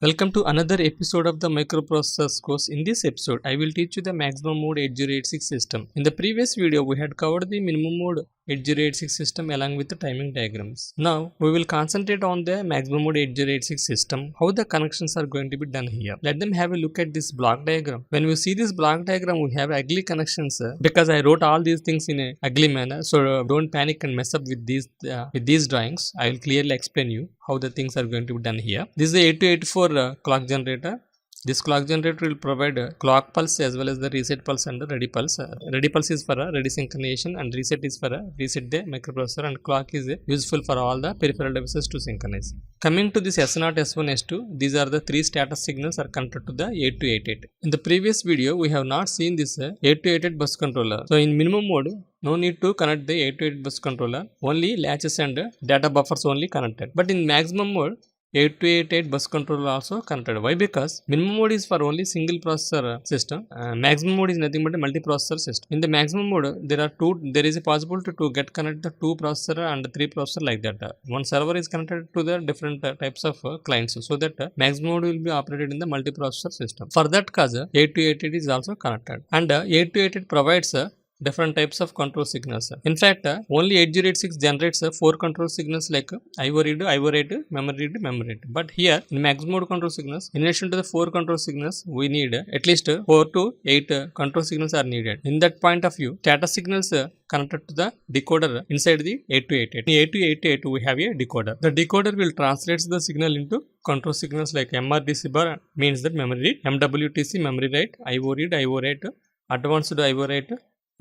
Welcome to another episode of the microprocessors course. In this episode, I will teach you the maximum mode 8086 system. In the previous video, we had covered the minimum mode 8086 system along with the timing diagrams. Now, we will concentrate on the maximum mode 8086 system, how the connections are going to be done here. Let them have a look at this block diagram. When we see this block diagram, we have ugly connections because I wrote all these things in a ugly manner. So don't panic and mess up with these drawings. I will clearly explain you how the things are going to be done here. This is the 8284 clock generator. This clock generator will provide clock pulse as well as the reset pulse and the ready pulse. Ready pulse is for a ready synchronization and reset is for a reset the microprocessor, and clock is useful for all the peripheral devices to synchronize. Coming to this S0, S1, S2, these are the three status signals are connected to the 8288. In the previous video, we have not seen this 8288 bus controller. So in minimum mode, no need to connect the 8288 bus controller, only latches and data buffers only connected. But in maximum mode, 8288 bus controller also connected. Why? Because minimum mode is for only single processor system. Maximum mode is nothing but a multi-processor system. In the maximum mode, there is a possibility to get connected the 2 processor and 3 processor like that. One server is connected to the different types of clients, so that maximum mode will be operated in the multi-processor system. For that cause, 8288 is also connected, and 8288 provides different types of control signals. In fact, only 8086 generates 4 control signals like IO read, IO write, memory read, memory write. But here in maximum mode control signals, in addition to the 4 control signals, we need at least 4 to 8 control signals are needed. In that point of view, data signals connected to the decoder inside the 8288. In 8288, we have a decoder. The decoder will translate the signal into control signals like MRDC bar means that memory read, MWTC memory write, IO read, IO write, advanced IO write,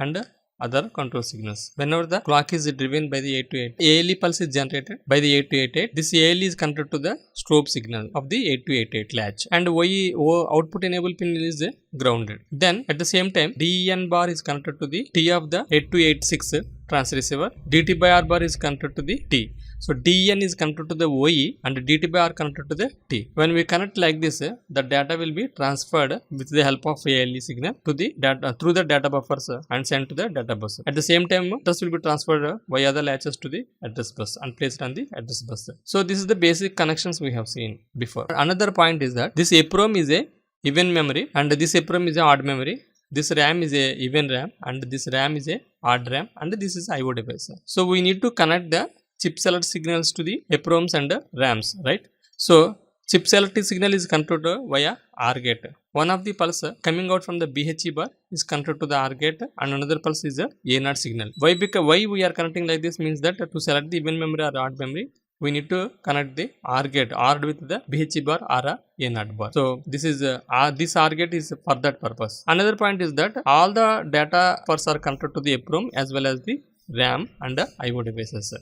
and other control signals. Whenever the clock is driven by the 828, ALE pulse is generated by the 8288. This ALE is connected to the strobe signal of the 8288 latch, and output enable pin is grounded. Then at the same time, DEN bar is connected to the T of the 8286 transceiver. DT by R bar is connected to the T. So DEN is connected to the OE and DT by R connected to the T. When we connect like this, the data will be transferred with the help of ALE signal to the data through the data buffers and sent to the data bus. At the same time, address will be transferred via the latches to the address bus and placed on the address bus. So this is the basic connections we have seen before. Another point is that this EPROM is a even memory and this EPROM is a odd memory. This RAM is a even RAM and this RAM is a odd RAM and this is IO device. So we need to connect the chip select signals to the EPROMs and RAMs, right? So chip select signal is controlled via OR gate. One of the pulse coming out from the BHE bar is controlled to the OR gate and another pulse is a A0 signal. Why? Because why we are connecting like this means that to select the even memory or odd memory, we need to connect the OR gate ORed with the BHE bar or a A0 bar. So this is this OR gate is for that purpose. Another point is that all the data buffers are connected to the EPROM as well as the RAM and the IO devices.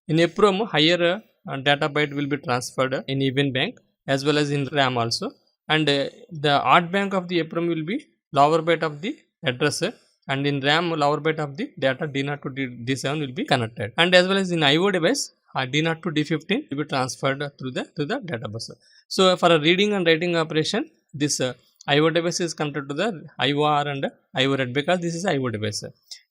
In EPROM, higher data byte will be transferred in even bank as well as in RAM also, and the odd bank of the EPROM will be lower byte of the address, and in RAM lower byte of the data D0 to D7 will be connected, and as well as in IO device D0 to D15 will be transferred to the data bus. So for a reading and writing operation, this IO device is connected to the IOR and IO read because this is IO device.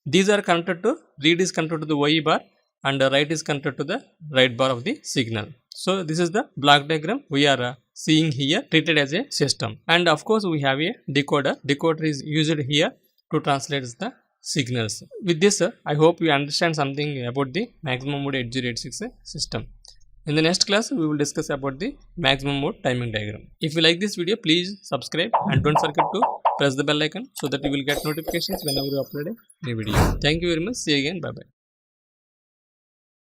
These are connected to read is connected to the OE bar and write is connected to the write bar of the signal. So this is the block diagram we are seeing here treated as a system, and of course we have a decoder. Decoder is used here to translate the signals. With this, I hope you understand something about the maximum mode 8086 system. In the next class, we will discuss about the maximum mode timing diagram. If you like this video, please subscribe and don't forget to press the bell icon so that you will get notifications whenever we upload a new video. Thank you very much. See you again. Bye bye.